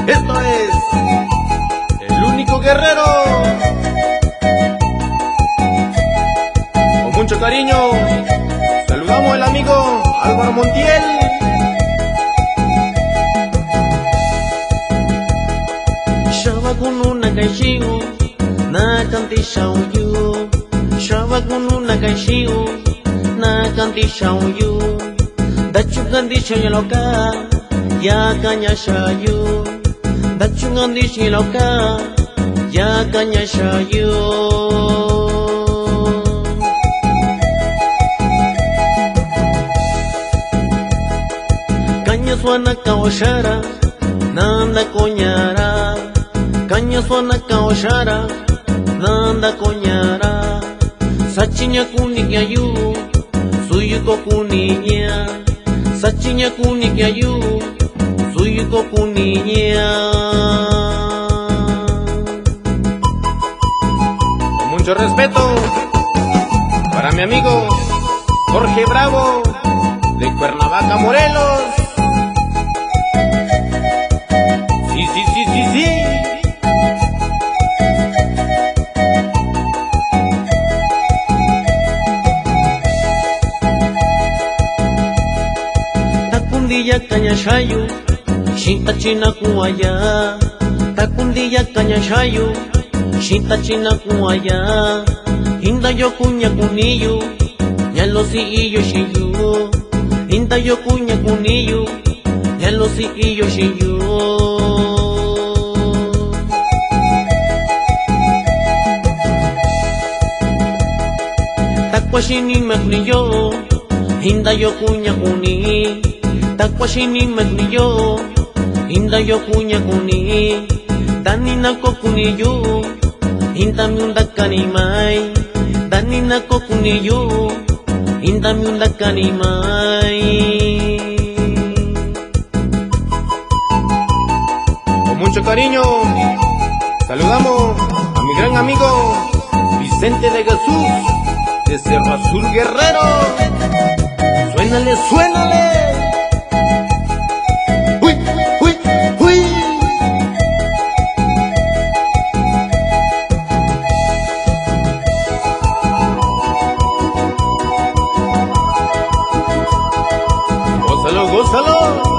Esto es El Único Guerrero. Con mucho cariño saludamos al amigo Álvaro Montiel. Shava con una canción, na canti shao yu. Shava con una canción, na canti shao yu. Dachu canti shao loca, ya caña shayu. Dachu canti shao loca, ya caña shayu. Caña suena caoshara, nanda coñara. Caña suena caoshara, nanda coñara. Sachiña kunikiayu, suyuko kuniña. Sachiña kunikiayu, suyuko kuniña. Con mucho respeto para mi amigo Jorge Bravo de Cuernavaca, Morelos. Sí, sí, sí, sí, sí. Takundilla caña shayu, shinta china kuaya. Takundilla caña shayu, shinta china kuaya. Inda yo kuña kuniyu, ya lo si iyo shiyu. Inda yo kuña kuniyu, ya lo si iyo shiyu. Takwashini magniyo, inda yo kuña kuni. Takwashini magniyo, inda yo kuña kuni. Danina ko kuniyu, inda miunda kanimai. Danina ko kuniyu, inda miunda kanimai. Con mucho cariño saludamos a mi gran amigo Vicente de Jesús de Cerro Azul, Guerrero. Suénale, suénale. Uy, uy, uy. Gózalo, gózalo.